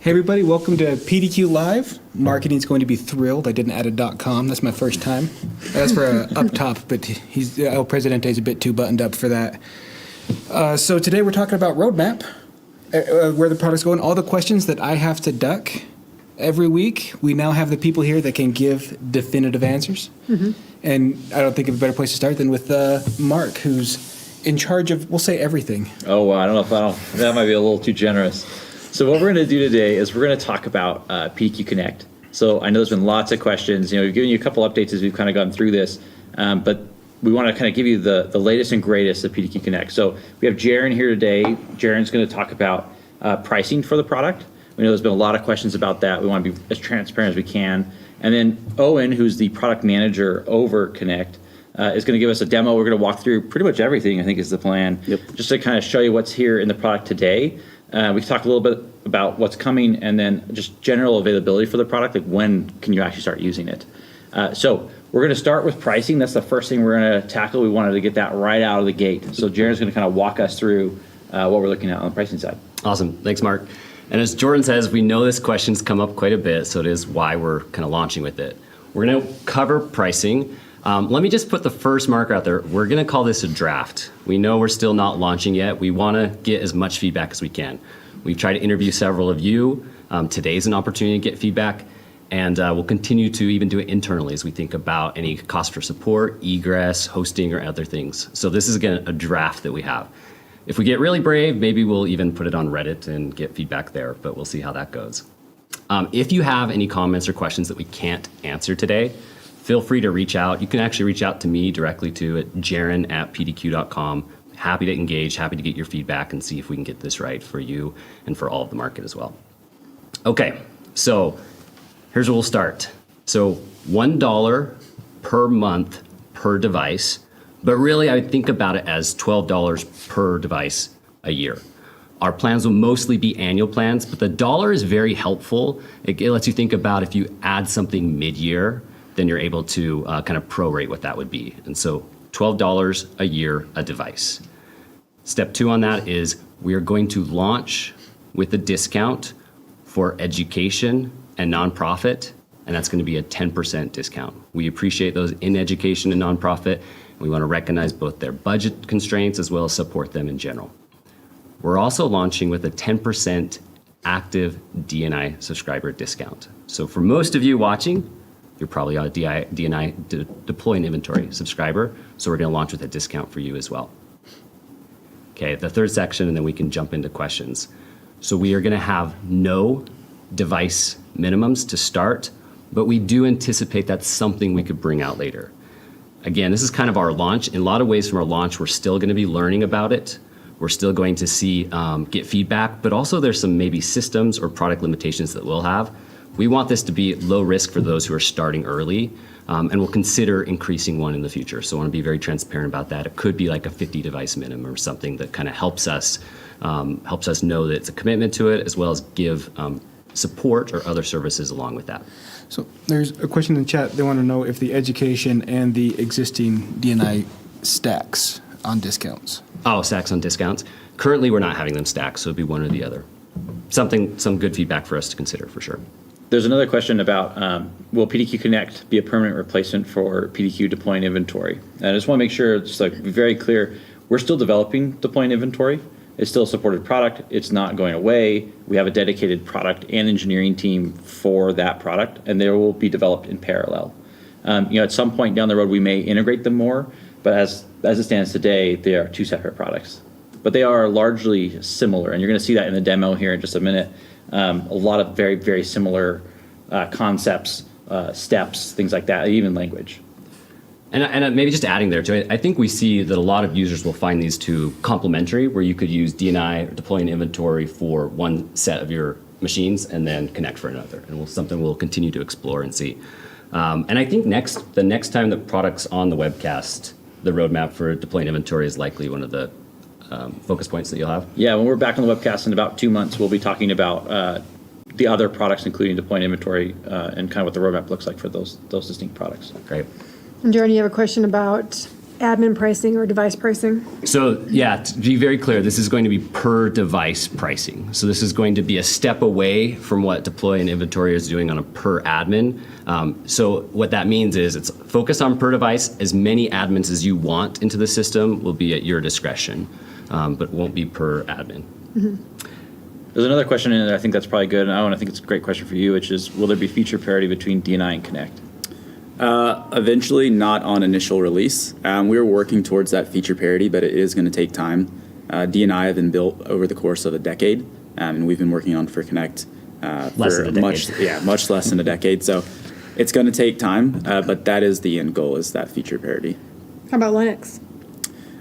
Hey everybody, welcome to PDQ Live. Marketing's going to be thrilled. I didn't add a .com. That's my first time. That's for up top, but El Presidente's a bit too buttoned up for that. So today we're talking about roadmap, where the product's going, all the questions that I have to duck every week. We now have the people here that can give definitive answers. Mm-hmm. And I don't think of a better place to start than with Mark, who's in charge of, we'll say, everything. Oh, I don't know if that might be a little too generous. So what we're going to do today is we're going to talk about PDQ Connect. So I know there's been lots of questions. We've given you a couple updates as we've kind of gone through this, but we want to kind of give you the latest and greatest of PDQ Connect. So we have Jaron here today. Jaron's going to talk about pricing for the product. We know there's been a lot of questions about that. We want to be as transparent as we can. And then Owen, who's the product manager over Connect, is going to give us a demo. We're going to walk through pretty much everything, I think is the plan, just to kind of show you what's here in the product today. We can talk a little bit about what's coming and then just general availability for the product, like when can you actually start using it. So we're going to start with pricing. That's the first thing we're going to tackle. We wanted to get that right out of the gate. So Jared's going to kind of walk us through what we're looking at on the pricing side. Awesome. Thanks, Mark. And as Jordan says, we know this question's come up quite a bit, so it is why we're kind of launching with it. We're going to cover pricing. Let me just put the first marker out there. We're going to call this a draft. We know we're still not launching yet. We want to get as much feedback as we can. We've tried to interview several of you. Today's an opportunity to get feedback, and we'll continue to even do it internally as we think about any cost for support, egress, hosting, or other things. So this is, again, a draft that we have. If we get really brave, maybe we'll even put it on Reddit and get feedback there, but we'll see how that goes. If you have any comments or questions that we can't answer today, feel free to reach out. You can actually reach out to me directly at jaron@pdq.com. Happy to engage, happy to get your feedback and see if we can get this right for you and for all of the market as well. Okay, so here's where we'll start. So $1 per month per device, but really I would think about it as $12 per device a year. Our plans will mostly be annual plans, but the dollar is very helpful. It lets you think about if you add something mid-year, then you're able to kind of prorate what that would be. And so $12 a year a device. Step 2 on that is we are going to launch with a discount for education and nonprofit, and that's going to be a 10% discount. We appreciate those in education and nonprofit. We want to recognize both their budget constraints as well as support them in general. We're also launching with a 10% active D&I subscriber discount. So for most of you watching, you're probably a D&I Deploy and Inventory subscriber, so we're going to launch with a discount for you as well. Okay, the third section, and then we can jump into questions. So we are going to have no device minimums to start, but we do anticipate that's something we could bring out later. Again, this is kind of our launch. In a lot of ways from our launch, we're still going to be learning about it. We're still going to see, get feedback, but also there's some maybe systems or product limitations that we'll have. We want this to be low risk for those who are starting early, and we'll consider increasing one in the future. So I want to be very transparent about that. It could be like a 50 device minimum or something that kind of helps us know that it's a commitment to it, as well as give support or other services along with that. So there's a question in the chat. They want to know if the education and the existing D&I stacks on discounts. Oh, stacks on discounts. Currently, we're not having them stacked, so it'd be one or the other. Some good feedback for us to consider for sure. There's another question about will PDQ Connect be a permanent replacement for PDQ Deploy and Inventory? And I just want to make sure it's like very clear. We're still developing Deploy and Inventory. It's still a supported product. It's not going away. We have a dedicated product and engineering team for that product, and they will be developed in parallel. At some point down the road, we may integrate them more, but as it stands today, they are two separate products. But they are largely similar, and you're going to see that in the demo here in just a minute. A lot of very, very similar concepts, steps, things like that, even language. And maybe just adding there too, I think we see that a lot of users will find these two complementary, where you could use D&I or Deploy and Inventory for one set of your machines and then Connect for another. And something we'll continue to explore and see. And I think the next time the product's on the webcast, the roadmap for Deploy and Inventory is likely one of the focus points that you'll have. Yeah, when we're back on the webcast in about 2 months, we'll be talking about the other products, including Deploy and Inventory, and kind of what the roadmap looks like for those distinct products. Great. And Jaron, you have a question about admin pricing or device pricing? So yeah, to be very clear, this is going to be per device pricing. So this is going to be a step away from what Deploy and Inventory is doing on a per admin. So what that means is it's focused on per device. As many admins as you want into the system will be at your discretion, but won't be per admin. Mm-hmm. There's another question in there. I think that's probably good, and I think it's a great question for you, which is, will there be feature parity between D&I and Connect? Eventually, not on initial release. We're working towards that feature parity, but it is going to take time. D&I have been built over the course of a decade, and we've been working on for Connect Less than a decade. much less than a decade. So it's going to take time, but that is the end goal, is that feature parity. How about Linux?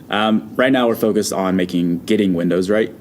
Right now, we're focused on getting Windows right.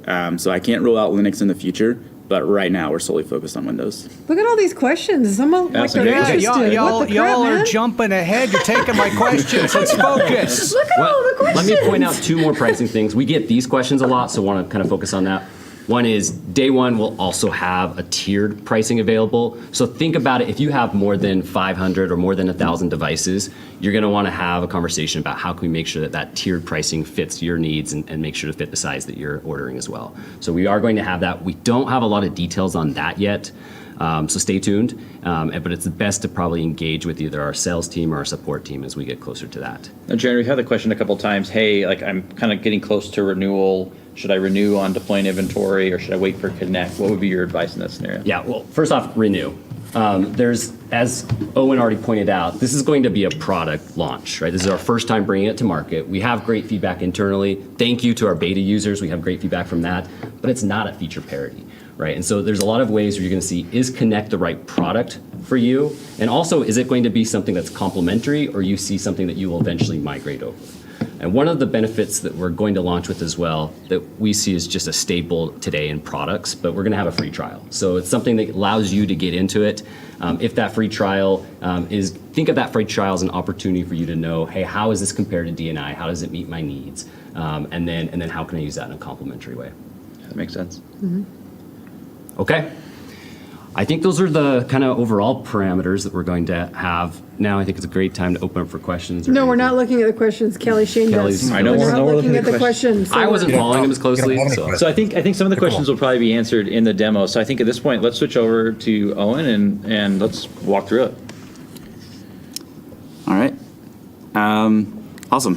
So I can't rule out Linux in the future, but right now we're solely focused on Windows. Look at all these questions. I'm like, That's they're great. Yeah, interested. y'all What the crap, are man? jumping ahead. You're taking my questions. Let's focus. Look at all the questions. Let me point out two more pricing things. We get these questions a lot, so want to kind of focus on that. One is day one will also have a tiered pricing available. So think about it. If you have more than 500 or more than 1,000 devices, you're going to want to have a conversation about how can we make sure that that tiered pricing fits your needs and make sure to fit the size that you're ordering as well. So we are going to have that. We don't have a lot of details on that yet. So stay tuned. But it's best to probably engage with either our sales team or our support team as we get closer to that. Now, Jeremy, we've had the question a couple times, hey, like I'm kind of getting close to renewal. Should I renew on Deploy and Inventory, or should I wait for Connect? What would be your advice in that scenario? Yeah, well, first off, renew. There's, as Owen already pointed out, this is going to be a product launch, right? This is our first time bringing it to market. We have great feedback internally. Thank you to our beta users. We have great feedback from that, but it's not at feature parity, right? And so there's a lot of ways where you're going to see, is Connect the right product for you? And also, is it going to be something that's complementary, or you see something that you will eventually migrate over? And one of the benefits that we're going to launch with as well that we see is just a staple today in products, but we're going to have a free trial. So it's something that allows you to get into it. If that free trial think of that free trial as an opportunity for you to know, hey, how is this compared to D&I? How does it meet my needs? And then how can I use that in a complementary way? That makes sense. Okay. I think those are the kind of overall parameters that we're going to have. Now I think it's a great time to open up for questions. No, we're not looking at the questions. Kelly Shane Kelly's- does. I know, We're we're not looking at the questions. I wasn't following them as closely. So. So I think some of the questions will probably be answered in the demo. So I think at this point, let's switch over to Owen and let's walk through it. All right. Awesome.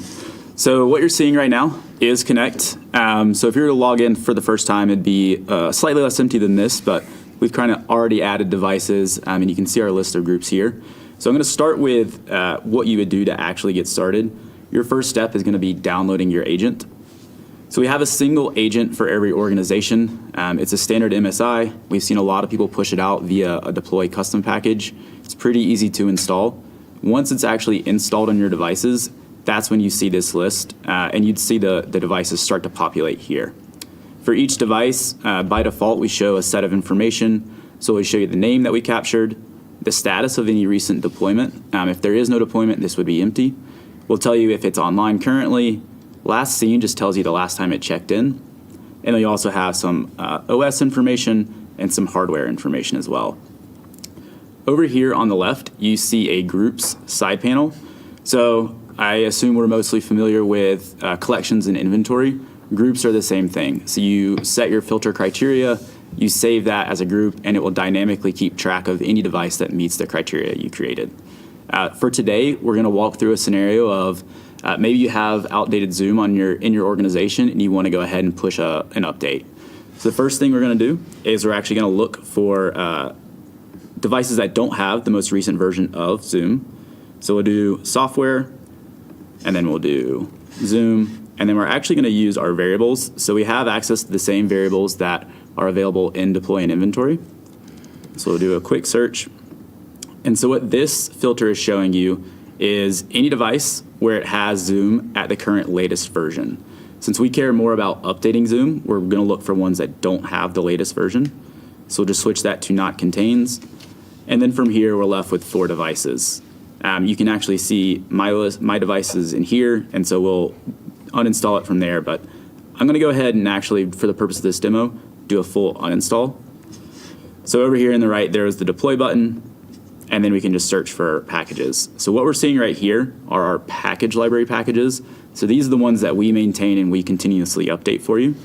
So what you're seeing right now is Connect. So if you were to log in for the first time, it'd be slightly less empty than this, but we've kind of already added devices, and you can see our list of groups here. So I'm going to start with what you would do to actually get started. Your first step is going to be downloading your agent. So we have a single agent for every organization. It's a standard MSI. We've seen a lot of people push it out via a Deploy custom package. It's pretty easy to install. Once it's actually installed on your devices, that's when you see this list, and you'd see the devices start to populate here. For each device, by default, we show a set of information. So we show you the name that we captured, the status of any recent deployment. If there is no deployment, this would be empty. We'll tell you if it's online currently. Last seen just tells you the last time it checked in. And then you also have some OS information and some hardware information as well. Over here on the left, you see a groups side panel. So I assume we're mostly familiar with collections and inventory. Groups are the same thing. So you set your filter criteria, you save that as a group, and it will dynamically keep track of any device that meets the criteria you created. For today, we're going to walk through a scenario of maybe you have outdated Zoom in your organization and you want to go ahead and push an update. So the first thing we're going to do is we're actually going to look for devices that don't have the most recent version of Zoom. So we'll do software, and then we'll do Zoom, and then we're actually going to use our variables. So we have access to the same variables that are available in Deploy and Inventory. So we'll do a quick search. And so what this filter is showing you is any device where it has Zoom at the current latest version. Since we care more about updating Zoom, we're going to look for ones that don't have the latest version. So we'll just switch that to not contains. And then from here, we're left with 4 devices. You can actually see my devices in here, and so we'll uninstall it from there. But I'm going to go ahead and actually, for the purpose of this demo, do a full uninstall. So over here in the right, there is the deploy button. and then we can just search for packages. So what we're seeing right here are our package library packages. So these are the ones that we maintain and we continuously update for you.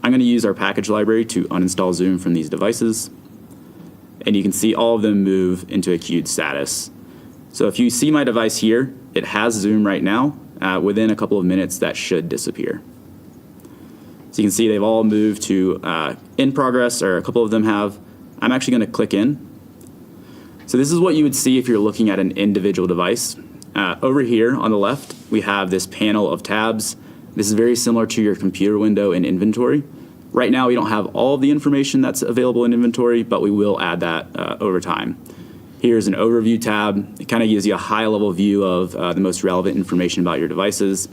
I'm going to use our package library to uninstall Zoom from these devices. And you can see all of them move into a queued status. So if you see my device here, it has Zoom right now. Within a couple of minutes, that should disappear. So you can see they've all moved to in progress, or a couple of them have. I'm actually going to click in. So this is what you would see if you're looking at an individual device. Over here on the left, we have this panel of tabs. This is very similar to your computer window in inventory. Right now, we don't have all of the information that's available in inventory, but we will add that over time. Here's an overview tab. It kind of gives you a high-level view of the most relevant information about your devices.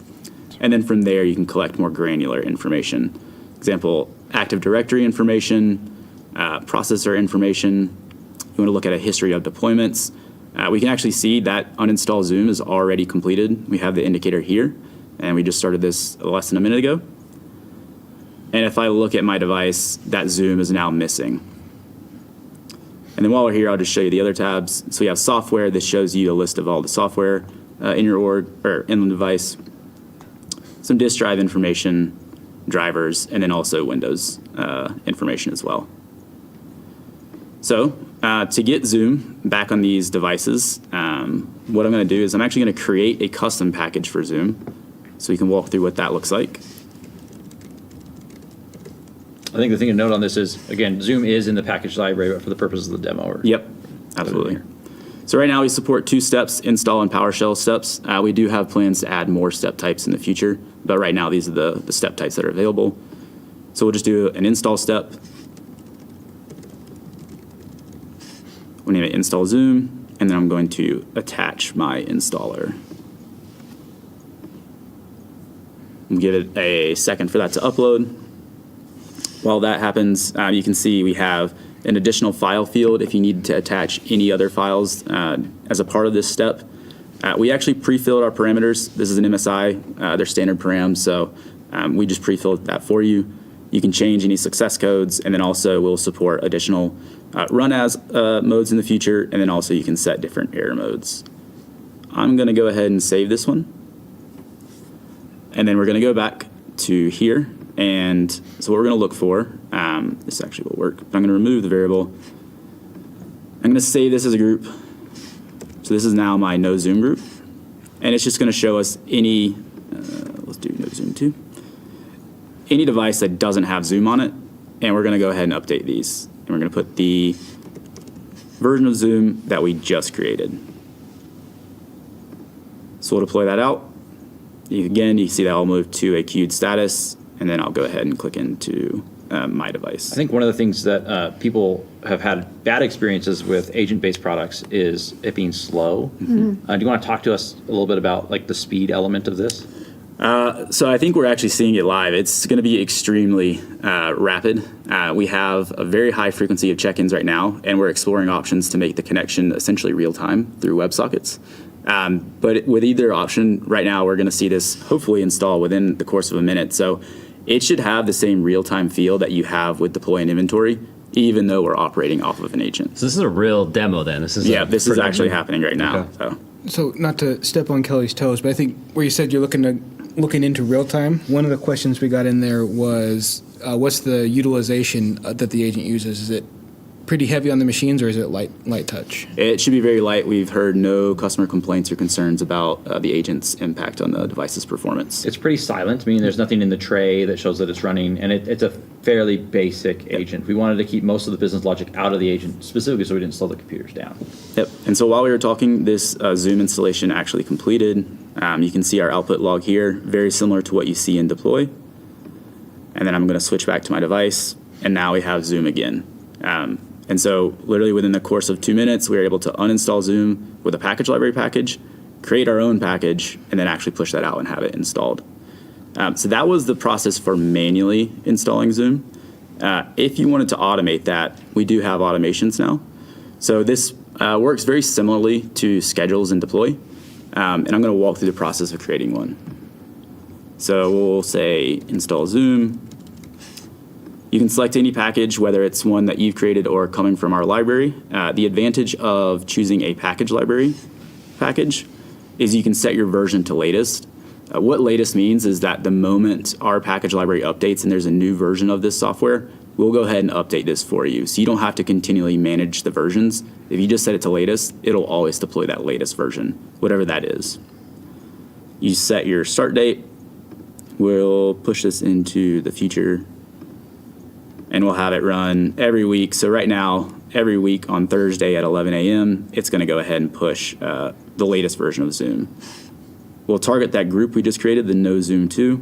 And then from there, you can collect more granular information. Example, Active Directory information, processor information. You want to look at a history of deployments. We can actually see that uninstall Zoom is already completed. We have the indicator here, and we just started this less than a minute ago. And if I look at my device, that Zoom is now missing. And then while we're here, I'll just show you the other tabs. So we have software. This shows you a list of all the software in your org or in the device. Some disk drive information, drivers, and then also Windows information as well. So to get Zoom back on these devices, what I'm going to do is I'm actually going to create a custom package for Zoom, so we can walk through what that looks like. I think the thing to note on this is, again, Zoom is in the package library, but for the purposes of the demo. Yep, absolutely. So right now we support 2 steps, install and PowerShell steps. We do have plans to add more step types in the future, but right now these are the step types that are available. So we'll just do an install step. We'll name it install Zoom, and then I'm going to attach my installer. We'll give it a second for that to upload. While that happens, you can see we have an additional file field if you need to attach any other files as a part of this step. We actually pre-filled our parameters. This is an MSI, they're standard params, so we just pre-filled that for you. You can change any success codes, and then also we'll support additional run as modes in the future, and then also you can set different error modes. I'm going to go ahead and save this one. And then we're going to go back to here. And so what we're going to look for, this actually will work. I'm going to remove the variable. I'm going to save this as a group. So this is now my no Zoom group. And it's just going to show us any, let's do no Zoom 2, any device that doesn't have Zoom on it. And we're going to go ahead and update these. And we're going to put the version of Zoom that we just created. So we'll deploy that out. Again, you see that all moved to a queued status. And then I'll go ahead and click into my device. I think one of the things that people have had bad experiences with agent-based products is it being slow. Mm-hmm. Do you want to talk to us a little bit about like the speed element of this? So I think we're actually seeing it live. It's going to be extremely rapid. We have a very high frequency of check-ins right now, and we're exploring options to make the connection essentially real-time through WebSockets. But with either option, right now we're going to see this hopefully install within the course of a minute. So it should have the same real-time feel that you have with Deploy and Inventory, even though we're operating off of an agent. So this is a real demo then? This is actually happening right now. Okay. So not to step on Kelly's toes, but I think where you said you're looking into real time, one of the questions we got in there was what's the utilization that the agent uses? Is it pretty heavy on the machines, or is it light touch? It should be very light. We've heard no customer complaints or concerns about the agent's impact on the device's performance. It's pretty silent. I mean, there's nothing in the tray that shows that it's running, and it's a fairly basic agent. We wanted to keep most of the business logic out of the agent, specifically so we didn't slow the computers down. Yep. And so while we were talking, this Zoom installation actually completed. You can see our output log here, very similar to what you see in Deploy. And then I'm going to switch back to my device, and now we have Zoom again. And so literally within the course of 2 minutes, we were able to uninstall Zoom with a package library package, create our own package, and then actually push that out and have it installed. So that was the process for manually installing Zoom. If you wanted to automate that, we do have automations now. So this works very similarly to schedules and Deploy. And I'm going to walk through the process of creating one. So we'll say install Zoom. You can select any package, whether it's one that you've created or coming from our library. The advantage of choosing a package library package is you can set your version to latest. What latest means is that the moment our package library updates and there's a new version of this software, we'll go ahead and update this for you. So you don't have to continually manage the versions. If you just set it to latest, it'll always deploy that latest version, whatever that is. You set your start date. We'll push this into the future, and we'll have it run every week. So right now, every week on Thursday at 11 a.m., it's going to go ahead and push the latest version of Zoom. We'll target that group we just created, the No Zoom 2,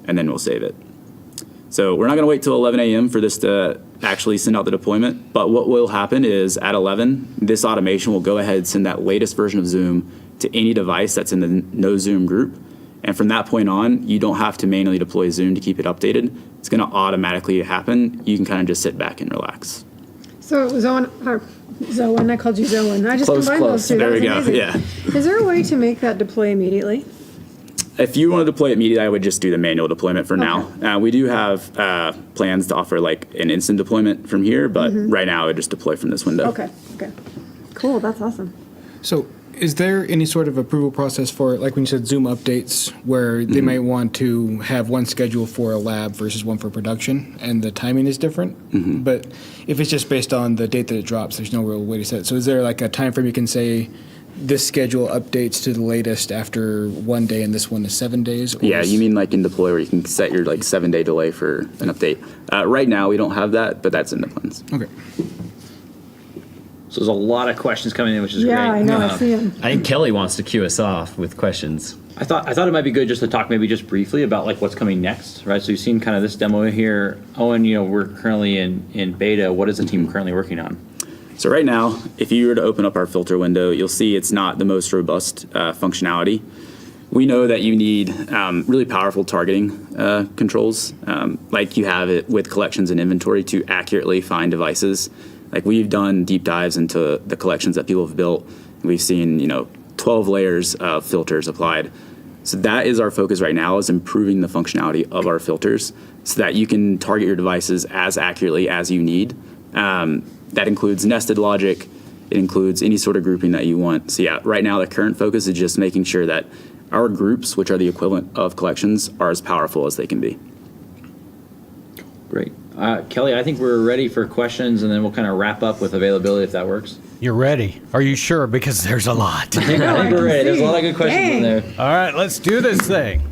and then we'll save it. So we're not going to wait till 11 a.m. for this to actually send out the deployment, but what will happen is at 11, this automation will go ahead and send that latest version of Zoom to any device that's in the No Zoom group. And from that point on, you don't have to manually deploy Zoom to keep it updated. It's going to automatically happen. You can kind of just sit back and relax. So Zoan, I called you Zoan. I just combined those two. There we That go. was amazing. Yeah. Is there a way to make that deploy immediately? If you want to deploy it immediately, I would just do the manual deployment for now. We do have plans to offer like an instant deployment from here, but right now I would just deploy from this window. Okay. Cool, that's awesome. So is there any sort of approval process for, like when you said Zoom updates, where they might want to have one schedule for a lab versus one for production, and the timing is different? But if it's just based on the date that it drops, there's no real way to set it. So is there like a time frame you can say, this schedule updates to the latest after 1 day and this one is 7 days? Or Yeah, you mean like in deploy where you can set your like 7-day delay for an update. Right now we don't have that, but that's in the plans. Okay. So there's a lot of questions coming in, which is great. Yeah, I know, I see him. I think Kelly wants to cue us off with questions. I thought it might be good just to talk maybe just briefly about like what's coming next, right? So you've seen kind of this demo here. Owen, we're currently in beta. What is the team currently working on? So right now, if you were to open up our filter window, you'll see it's not the most robust functionality. We know that you need really powerful targeting controls, like you have it with collections and inventory to accurately find devices. Like we've done deep dives into the collections that people have built. We've seen, 12 layers of filters applied. So that is our focus right now, is improving the functionality of our filters so that you can target your devices as accurately as you need. That includes nested logic. It includes any sort of grouping that you want. So yeah, right now the current focus is just making sure that our groups, which are the equivalent of collections, are as powerful as they can be. Great. Kelly, I think we're ready for questions, and then we'll kind of wrap up with availability if that works. You're ready. Are you sure? Because there's a lot. I think we're ready. There's a lot of good questions in there. All right, let's do this thing.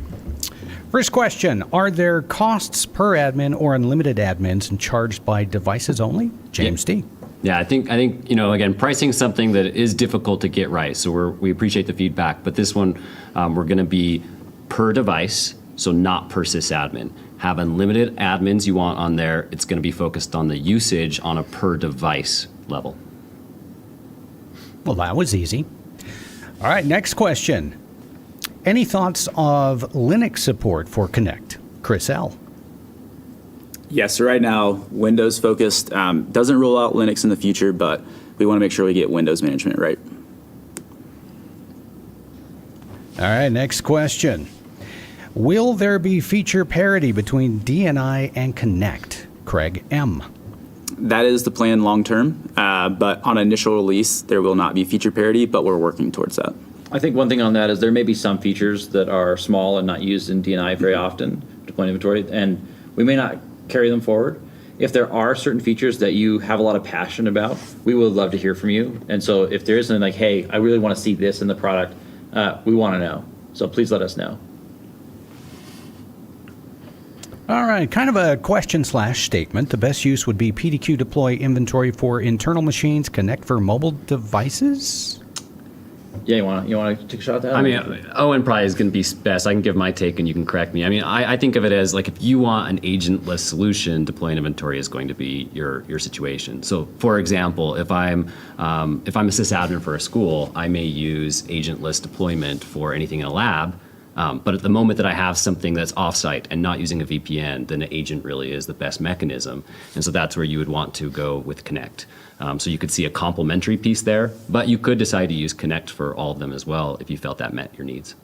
First question, are there costs per admin or unlimited admins and charged by devices only? James D. Yeah, I think again, pricing is something that is difficult to get right. So we appreciate the feedback, but this one we're going to be per device, so not per sysadmin. Have unlimited admins you want on there. It's going to be focused on the usage on a per device level. Well, that was easy. All right, next question. Any thoughts of Linux support for Connect? Chris L. Yes, so right now, Windows focused, doesn't rule out Linux in the future, but we want to make sure we get Windows management right. All right, next question. Will there be feature parity between D&I and Connect? Craig M. That is the plan long term, but on initial release, there will not be feature parity, but we're working towards that. I think one thing on that is there may be some features that are small and not used in D&I very often, deploy and inventory, and we may not carry them forward. If there are certain features that you have a lot of passion about, we would love to hear from you. And so if there is something like, hey, I really want to see this in the product, we want to know. So please let us know. All right, kind of a question/statement. The best use would be PDQ Deploy Inventory for internal machines, Connect for mobile devices? Yeah, you want to take a shot at that? I mean, Owen probably is going to be best. I can give my take and you can correct me. I mean, I think of it as like if you want an agentless solution, Deploy and Inventory is going to be your situation. So, for example, if I'm a sysadmin for a school, I may use agentless deployment for anything in a lab. But at the moment that I have something that's offsite and not using a VPN, then an agent really is the best mechanism. And so that's where you would want to go with Connect. So you could see a complementary piece there, but you could decide to use Connect for all of them as well if you felt that met your needs.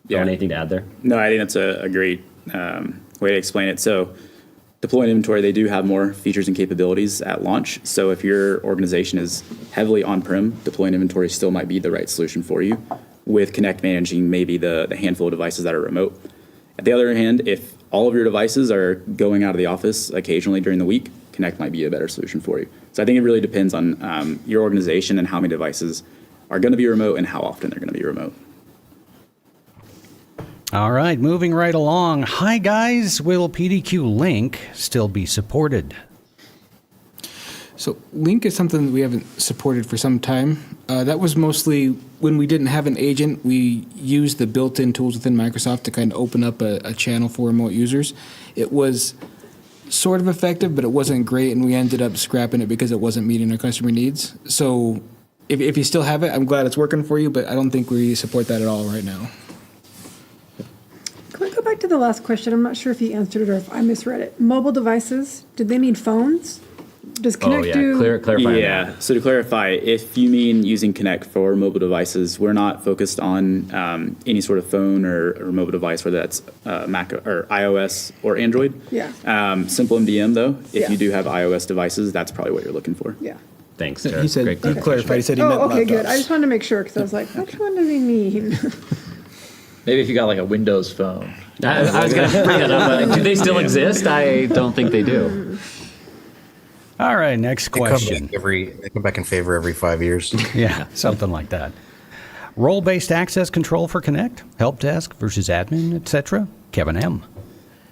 Yeah. Anything to add there? No, I think that's a great way way to explain it. So Deploy and Inventory, they do have more features and capabilities at launch. So if your organization is heavily on-prem, Deploy and Inventory still might be the right solution for you, with Connect managing maybe the handful of devices that are remote. At the other hand, if all of your devices are going out of the office occasionally during the week, Connect might be a better solution for you. So I think it really depends on your organization and how many devices are going to be remote and how often they're going to be remote. All right, moving right along. Hi, guys. Will PDQ Link still be supported? So Link is something that we haven't supported for some time. That was mostly when we didn't have an agent, we used the built-in tools within Microsoft to kind of open up a channel for remote users. It was sort of effective, but it wasn't great, and we ended up scrapping it because it wasn't meeting our customer needs. So if you still have it, I'm glad it's working for you, but I don't think we support that at all right now. Can we go back to the last question? I'm not sure if you answered it or if I misread it. Mobile devices, did they need phones? Does Connect do? Clarify. Yeah, so to clarify, if you mean using Connect for mobile devices, we're not focused on any sort of phone or mobile device, whether that's Mac or iOS or Android. Yeah. Simple MDM, though, if Yeah. you do have iOS devices, that's probably what you're looking for. Yeah. Thanks, He Jared. said, Great he clarification. clarified, he said he meant Oh, okay, good. laptops. I just wanted to make sure because I was like, which one do they mean? Maybe if you got like a Windows phone. I was going to bring that up. Do they still exist? I don't think they do. All right, next question. They come back in favor every 5 years. Yeah, something like that. Role-based access control for Connect, Helpdesk versus admin, etc. Kevin M.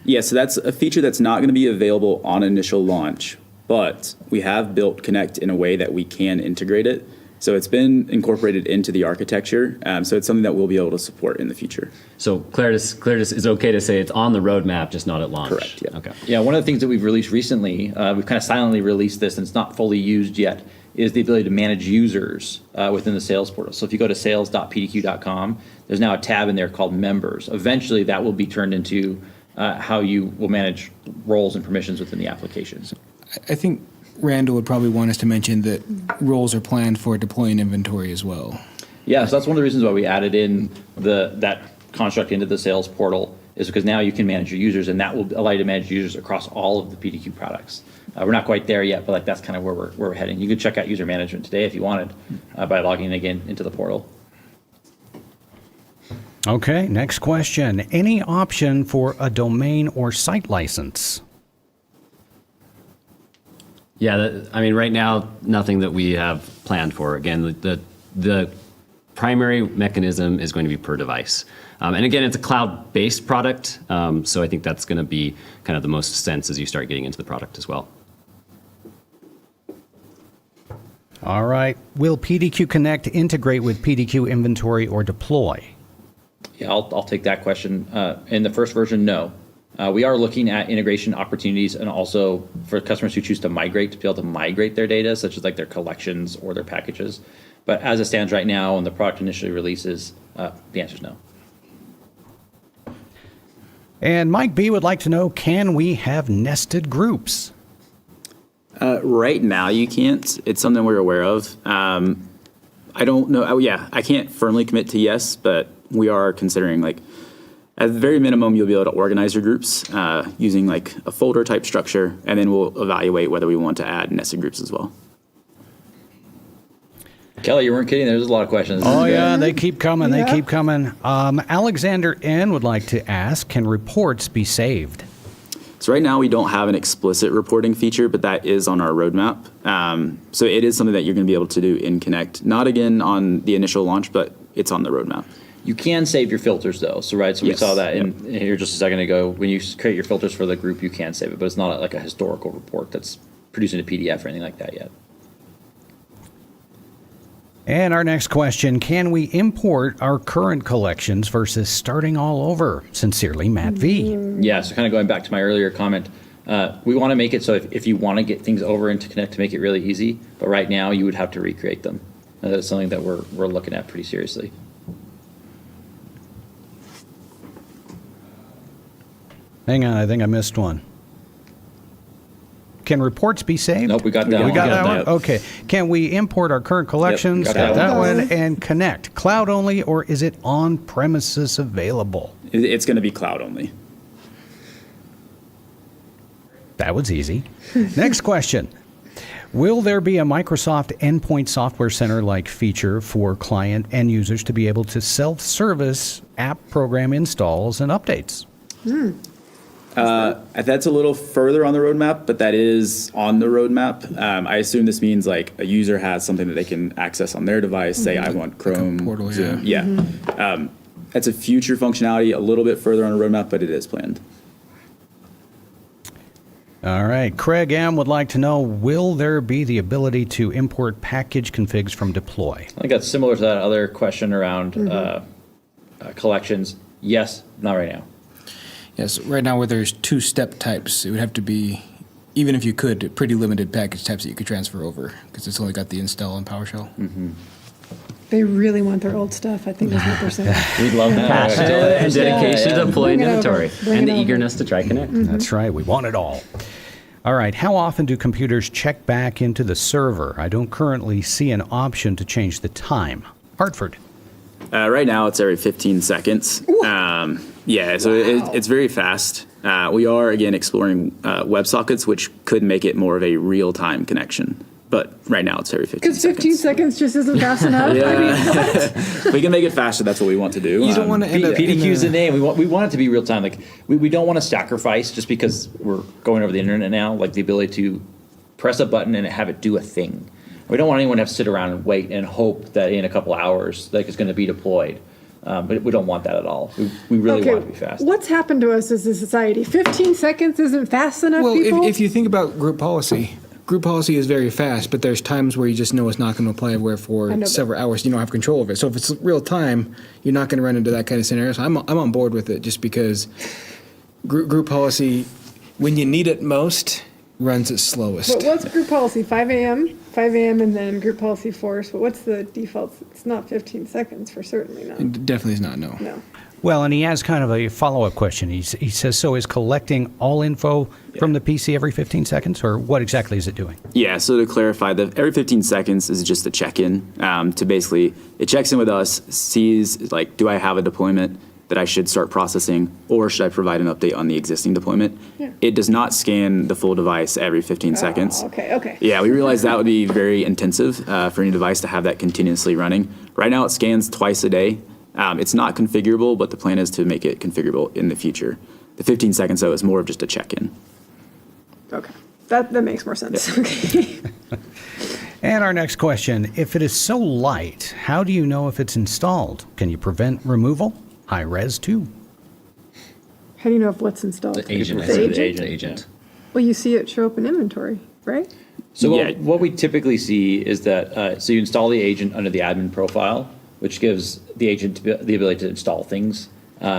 Yeah, so that's a feature that's not going to be available on initial launch, but we have built Connect in a way that we can integrate it. So it's been incorporated into the architecture, so it's something that we'll be able to support in the future. So Claritas is okay to say it's on the roadmap, just not at launch? Correct, yeah. Okay. Yeah, one of the things that we've released recently, we've kind of silently released this and it's not fully used yet, is the ability to manage users within the sales portal. So if you go to sales.pdq.com, there's now a tab in there called members. Eventually that will be turned into how you will manage roles and permissions within the application. I think Randall would probably want us to mention that roles are planned for Deploy and Inventory as well. Yeah, so that's one of the reasons why we added in that construct into the sales portal, is because now you can manage your users, and that will allow you to manage users across all of the PDQ products. We're not quite there yet, but like that's kind of where we're heading. You could check out user management today if you wanted by logging in again into the portal. Okay, next question. Any option for a domain or site license? Yeah, right now, nothing that we have planned for. Again, the primary mechanism is going to be per device. And again, it's a cloud-based product, so I think that's going to be kind of the most sense as you start getting into the product as well. All right. Will PDQ Connect integrate with PDQ Inventory or Deploy? Yeah, I'll take that question. In the first version, no. We are looking at integration opportunities and also for customers who choose to migrate, to be able to migrate their data, such as like their collections or their packages. But as it stands right now, when the product initially releases, the answer is no. And Mike B would like to know, can we have nested groups? Right now, you can't. It's something we're aware of. I don't know. Oh, yeah, I can't firmly commit to yes, but we are considering, like, at the very minimum, you'll be able to organize your groups using like a folder type structure, and then we'll evaluate whether we want to add nested groups as well. Kelly, you weren't kidding. There's a lot of questions. Oh, yeah, they keep coming. Yeah. They keep coming. Alexander N. would like to ask, can reports be saved? So right now, we don't have an explicit reporting feature, but that is on our roadmap. So it is something that you're going to be able to do in Connect. Not again on the initial launch, but it's on the roadmap. You can save your filters though. So we Yes. saw that in here just a second ago. When you create your filters for the group, you can save it, but it's not like a historical report that's produced in a PDF or anything like that yet. And our next question, can we import our current collections versus starting all over? Sincerely, Matt V. Yeah, so kind of going back to my earlier comment, we want to make it so if you want to get things over into Connect to make it really easy, but right now you would have to recreate them. And that's something that we're looking at pretty seriously. Hang on, I think I missed one. Can reports be saved? Nope, we got that We one. got that Got one? Okay. Can we import our current collections? got Got that that one. one. And Connect, cloud only, or is it on premises available? It's going to be cloud only. That was easy. Next question. Will there be a Microsoft Endpoint Software Center like feature for client and users to be able to self-service app program installs and updates? That's a little further on the roadmap, but that is on the roadmap. I assume this means like a user has something that they can access on their device. Say, I want Chrome, portal, Zoom. Yeah. That's a future functionality, a little bit further on the roadmap, but it is planned. All right. Craig M. would like to know, will there be the ability to import package configs from Deploy? I think that's similar to that other question around collections. Yes, not right now. Yes, right now where there's 2 step types, it would have to be, even if you could, pretty limited package types that you could transfer over because it's only got the install on PowerShell. They really want their old stuff, I think is what they're saying. We love the passion and dedication to deploy and Bring it over. inventory Bring and it the over. eagerness to try Connect. That's right. We want it all. All right. How often do computers check back into the server? I don't currently see an option to change the time. Hartford. Right now, it's every 15 seconds. It's very fast. We are, again, exploring WebSockets, which could make it more of a real-time connection. But right now, it's every 15 Because seconds. 15 seconds just isn't fast enough. We can make it faster. That's what we want to do. You don't want to end up PDQ is the in name. We want it to be real time. Like we don't want to sacrifice just because we're going over the internet now. Like the ability to press a button and have it do a thing. We don't want anyone to have to sit around and wait and hope that in a couple hours like it's going to be deployed. But we don't want that at all. We really want it to be fast. What's happened to us as a society? 15 seconds isn't fast enough, Well, people? if you think about group policy is very fast, but there's times where you just know it's not going to apply where I for know, but- several hours you don't have control of it. So if it's real time, you're not going to run into that kind of scenario. So I'm on board with it just because group policy, when you need it most, runs its slowest. But what's group policy? 5 a.m., and then group policy force. But what's the default? It's not 15 seconds for certainly not. It definitely is not, no. No. Well, and he has kind of a follow-up question. He says, so is collecting all info from the PC every 15 seconds, or what exactly is it doing? Yeah, so to clarify, every 15 seconds is just a check-in to basically, it checks in with us, sees, like, do I have a deployment that I should start processing, or should I provide an update on the existing deployment? Yeah. It does not scan the full device every 15 seconds. Okay. Yeah, we realized that would be very intensive for any device to have that continuously running. Right now, it scans twice a day. It's not configurable, but the plan is to make it configurable in the future. The 15 seconds, though, is more of just a check-in. Okay. That makes more sense. Yeah. Okay. And our next question, if it is so light, how do you know if it's installed? Can you prevent removal? High res too. How do you know if what's installed? The agent. The I said agent? the agent. Well, you see it show up in inventory, right? So Yeah. what we typically see is that, so you install the agent under the admin profile, which gives the agent the ability to install things.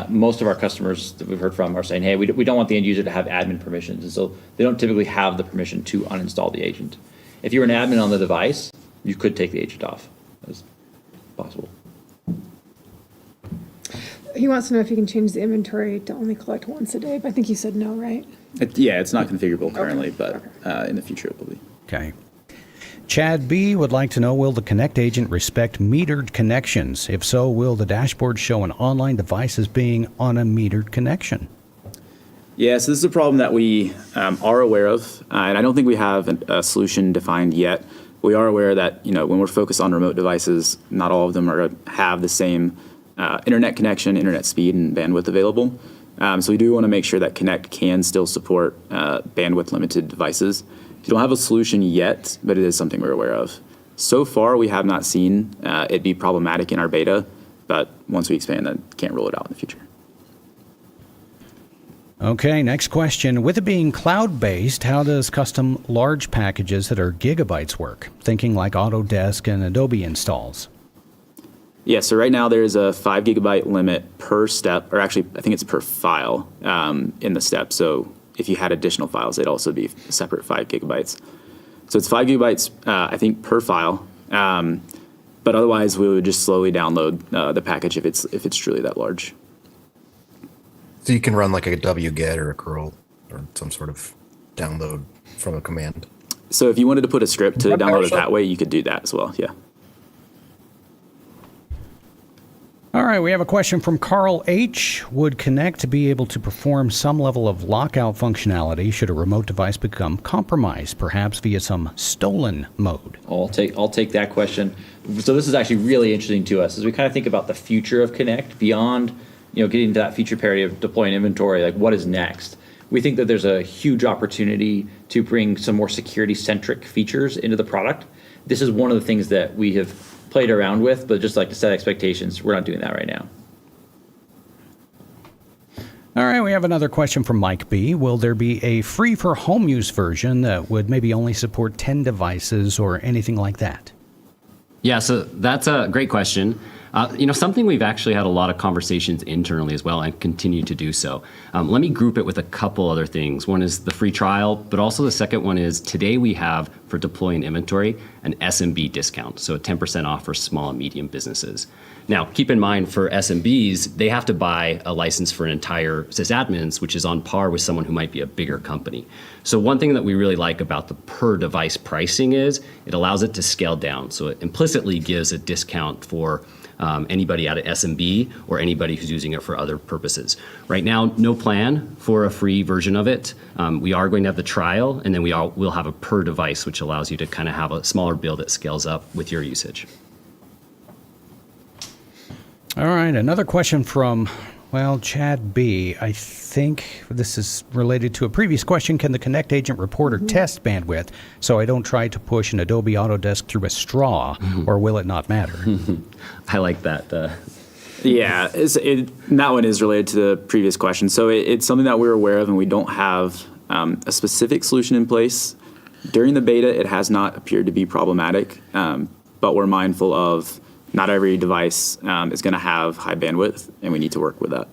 Most of our customers that we've heard from are saying, hey, we don't want the end user to have admin permissions. And so they don't typically have the permission to uninstall the agent. If you're an admin on the device, you could take the agent off. That's possible. He wants to know if you can change the inventory to only collect once a day, but I think you said no, right? It's not configurable currently, but in the future it will be. Okay. Chad B. would like to know, will the Connect agent respect metered connections? If so, will the dashboard show an online device as being on a metered connection? Yeah, so this is a problem that we are aware of, and I don't think we have a solution defined yet. We are aware that when we're focused on remote devices, not all of them are going to have the same internet connection, internet speed, and bandwidth available. So we do want to make sure that Connect can still support bandwidth-limited devices. We don't have a solution yet, but it is something we're aware of. So far, we have not seen it be problematic in our beta, but once we expand, then can't rule it out in the future. Okay, next question. With it being cloud-based, how does custom large packages that are gigabytes work? Thinking like Autodesk and Adobe installs. Yeah, so right now there is a 5 gigabyte limit per step, or actually I think it's per file in the step. So if you had additional files, they'd also be a separate 5 gigabytes. So it's 5 gigabytes, I think, per file. But otherwise, we would just slowly download the package if it's truly that large. So you can run like a wget or a curl or some sort of download from a command. So if you wanted to put a script to download it that way, you could do that as well, yeah. All right, we have a question from Carl H. Would Connect be able to perform some level of lockout functionality should a remote device become compromised, perhaps via some stolen mode? I'll take that question. So this is actually really interesting to us as we kind of think about the future of Connect beyond, getting to that feature parity of deploying inventory. Like, what is next? We think that there's a huge opportunity to bring some more security-centric features into the product. This is one of the things that we have played around with, but just like to set expectations, we're not doing that right now. All right, we have another question from Mike B. Will there be a free for home use version that would maybe only support 10 devices or anything like that? Yeah, so that's a great question. Something we've actually had a lot of conversations internally as well and continue to do so. Let me group it with a couple other things. One is the free trial, but also the second one is today we have for Deploy and Inventory an SMB discount, so a 10% off for small and medium businesses. Now, keep in mind for SMBs, they have to buy a license for an entire sysadmins, which is on par with someone who might be a bigger company. So one thing that we really like about the per device pricing is it allows it to scale down. So it implicitly gives a discount for anybody at an SMB or anybody who's using it for other purposes. Right now, no plan for a free version of it. We are going to have the trial, and then we'll have a per device, which allows you to kind of have a smaller bill that scales up with your usage. All right, another question from, Chad B. I think this is related to a previous question. Can the Connect agent report or test bandwidth so I don't try to push an Adobe Autodesk through a straw, or will it not matter? I like that. Yeah, that one is related to the previous question. So it's something that we're aware of, and we don't have a specific solution in place. During the beta, it has not appeared to be problematic, but we're mindful of not every device is going to have high bandwidth, and we need to work with that.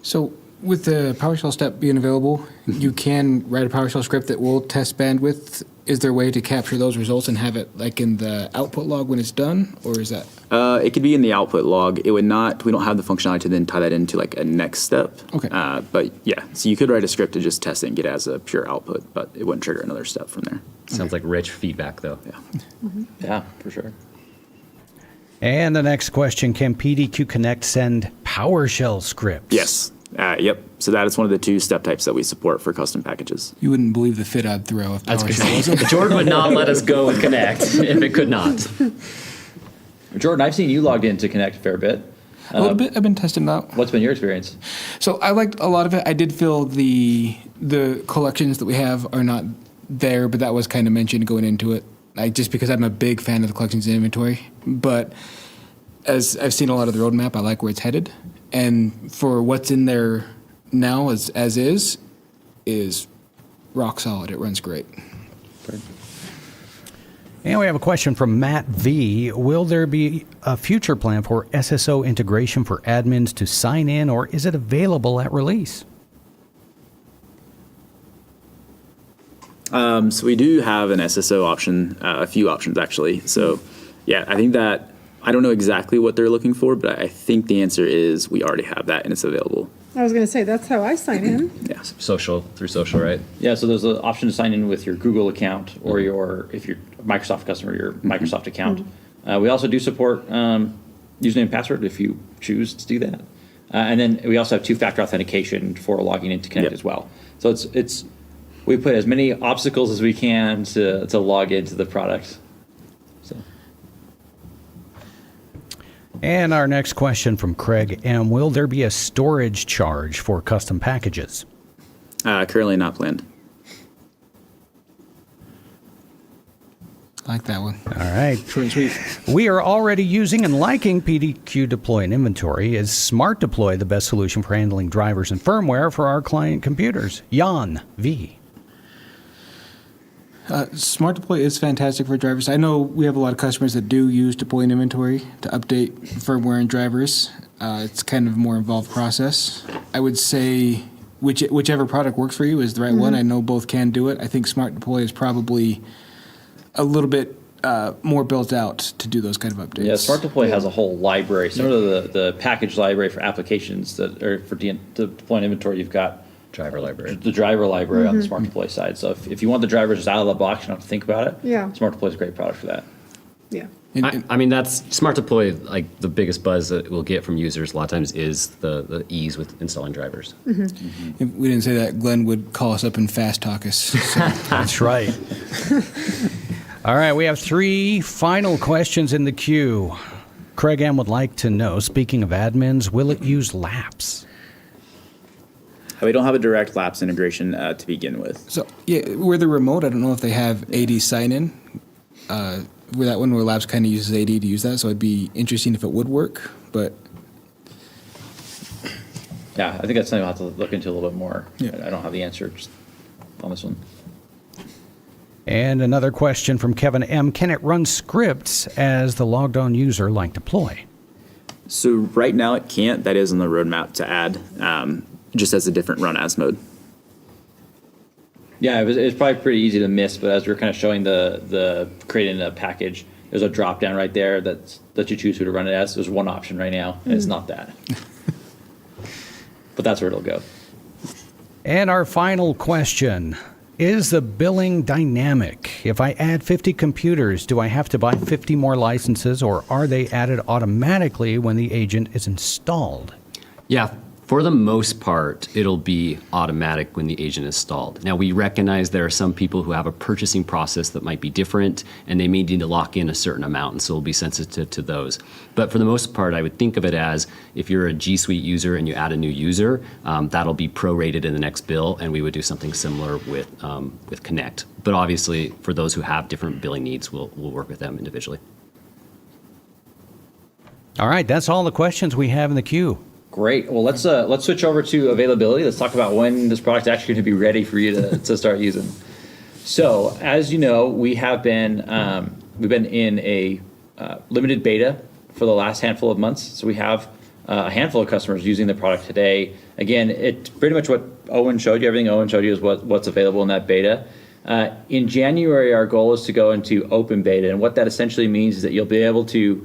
So with the PowerShell step being available, you can write a PowerShell script that will test bandwidth. Is there a way to capture those results and have it like in the output log when it's done, or is that? It could be in the output log. It would not. We don't have the functionality to then tie that into like a next step. Okay. But yeah, so you could write a script to just test it and get it as a pure output, but it wouldn't trigger another step from there. Sounds like rich feedback, though. Yeah. Yeah, for sure. And the next question, can PDQ Connect send PowerShell scripts? Yes. Yep. So that is one of the two step types that we support for custom packages. You wouldn't believe the fit I'd throw if PowerShell wasn't. Jordan would not let us go with Connect if it could not. Jordan, I've seen you logged into Connect a fair bit. A little bit. I've been testing it out. What's been your experience? So I liked a lot of it. I did feel the collections that we have are not there, but that was kind of mentioned going into it. Just because I'm a big fan of the collections and inventory. But as I've seen a lot of the roadmap, I like where it's headed. And for what's in there now as is rock solid. It runs great. And we have a question from Matt V. Will there be a future plan for SSO integration for admins to sign in, or is it available at release? So we do have an SSO option, a few options actually. So yeah, I think that, I don't know exactly what they're looking for, but I think the answer is we already have that and it's available. I was going to say, that's how I sign in. Yeah. Through social, right? Yeah, so there's an option to sign in with your Google account or if you're a Microsoft customer, your Microsoft account. We also do support username and password if you choose to do that. And then we also have two-factor authentication for logging into Connect as well. So it's we put as many obstacles as we can to log into the product. So. And our next question from Craig M. Will there be a storage charge for custom packages? Currently not planned. I like that one. All right. Short and sweet. We are already using and liking PDQ Deploy and Inventory. Is SmartDeploy the best solution for handling drivers and firmware for our client computers? Jan V. SmartDeploy is fantastic for drivers. I know we have a lot of customers that do use Deploy and Inventory to update firmware and drivers. It's kind of a more involved process. I would say whichever product works for you is the right one. I know both can do it. I think SmartDeploy is probably a little bit more built out to do those kind of updates. Yeah, SmartDeploy has a whole library. Similar to the package library for applications that are for Deploy and Inventory, you've got Driver library. the driver library on the SmartDeploy side. So if you want the drivers just out of the box, you don't have to think about it. Yeah. SmartDeploy is a great product for that. Yeah. I mean, that's SmartDeploy, like the biggest buzz that we'll get from users a lot of times is the ease with installing drivers. If we didn't say that, Glenn would call us up and fast talk us. So. That's right. All right, we have 3 final questions in the queue. Craig M. would like to know, speaking of admins, will it use Laps? We don't have a direct Laps integration to begin with. So, yeah, where they're remote, I don't know if they have AD sign-in. Where that one where Labs kind of uses AD to use that, so it'd be interesting if it would work, but... Yeah, I think that's something I'll have to look into a little bit more. Yeah. I don't have the answer just on this one. And another question from Kevin M. Can it run scripts as the logged on user like Deploy? So right now it can't. That is on the roadmap to add, just as a different run as mode. Yeah, it's probably pretty easy to miss, but as we we're kind of showing the creating a package, there's a drop down right there that you choose who to run it as. There's one option right now, and it's not that. But that's where it'll go. And our final question, is the billing dynamic? If I add 50 computers, do I have to buy 50 more licenses, or are they added automatically when the agent is installed? Yeah, for the most part, it'll be automatic when the agent is installed. Now, we recognize there are some people who have a purchasing process that might be different, and they may need to lock in a certain amount, and so we'll be sensitive to those. But for the most part, I would think of it as if you're a G Suite user and you add a new user, that'll be prorated in the next bill, and we would do something similar with Connect. But obviously, for those who have different billing needs, we'll work with them individually. All right, that's all the questions we have in the queue. Great. Well, let's switch over to availability. Let's talk about when this product is actually going to be ready for you to start using. So, as you know, we've been in a limited beta for the last handful of months. So we have a handful of customers using the product today. Again, it's pretty much what Owen showed you. Everything Owen showed you is what's available in that beta. In January, our goal is to go into open beta, and what that essentially means is that you'll be able to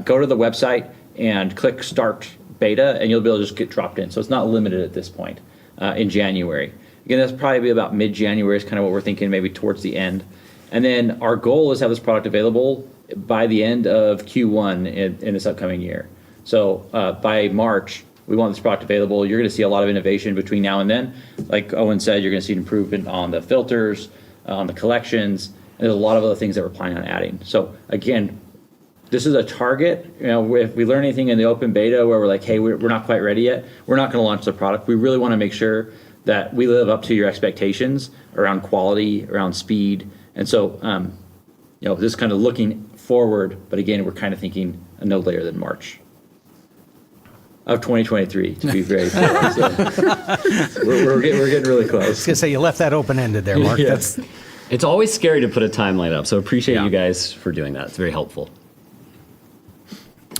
go to the website and click Start Beta, and you'll be able to just get dropped in. So it's not limited at this point in January. Again, that's probably about mid-January is kind of what we're thinking, maybe towards the end. And then our goal is to have this product available by the end of Q1 in this upcoming year. So by March, we want this product available. You're going to see a lot of innovation between now and then. Like Owen said, you're going to see improvement on the filters, on the collections, and there's a lot of other things that we're planning on adding. So again, this is a target. You know, if we learn anything in the open beta where we're like, hey, we're not quite ready yet, we're not going to launch the product. We really want to make sure that we live up to your expectations around quality, around speed. And so, this is kind of looking forward, but again, we're kind of thinking no later than March of 2023, to be very clear. So we're getting really close. I was going to say, you left that open-ended there, Mark. Yes. It's always scary to put a timeline up, so appreciate you guys for doing that. It's very helpful.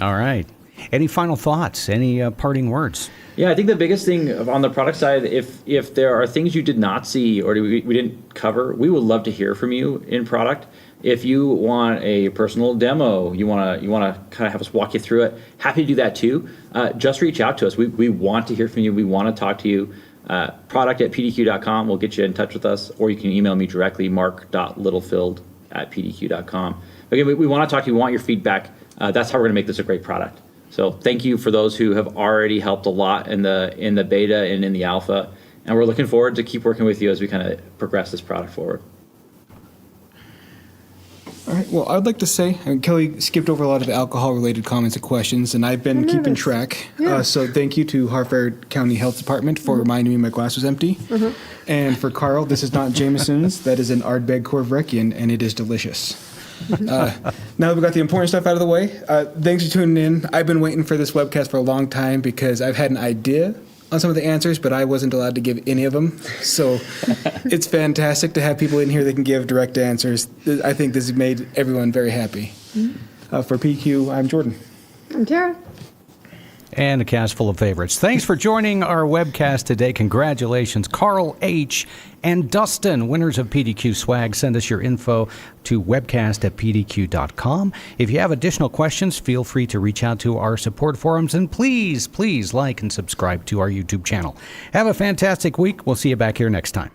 All right. Any final thoughts? Any parting words? Yeah, I think the biggest thing on the product side, if there are things you did not see or we didn't cover, we would love to hear from you in product. If you want a personal demo, you want to kind of have us walk you through it, happy to do that too. Just reach out to us. We want to hear from you. We want to talk to you. Product@pdq.com. We'll get you in touch with us, or you can email me directly, mark.littlefield@pdq.com. Again, we want to talk to you. We want your feedback. That's how we're going to make this a great product. So thank you for those who have already helped a lot in the beta and in the alpha. And we're looking forward to keep working with you as we kind of progress this product forward. All right. Well, I'd like to say, Kelly skipped over a lot of the alcohol-related comments and questions, and I've been keeping track. Yeah. So thank you to Hartford County Health Department for reminding me my glass was empty. And for Carl, this is not Jameson's. That is an Ardbeg Corvreckian, and it is delicious. Now that we've got the important stuff out of the way, thanks for tuning in. I've been waiting for this webcast for a long time because I've had an idea on some of the answers, but I wasn't allowed to give any of them. So it's fantastic to have people in here that can give direct answers. I think this has made everyone very happy. For PDQ, I'm Jordan. I'm Tara. And a cast full of favorites. Thanks for joining our webcast today. Congratulations, Carl H. and Dustin, winners of PDQ swag. Send us your info to webcast@pdq.com. If you have additional questions, feel free to reach out to our support forums. And please like and subscribe to our YouTube channel. Have a fantastic week. We'll see you back here next time.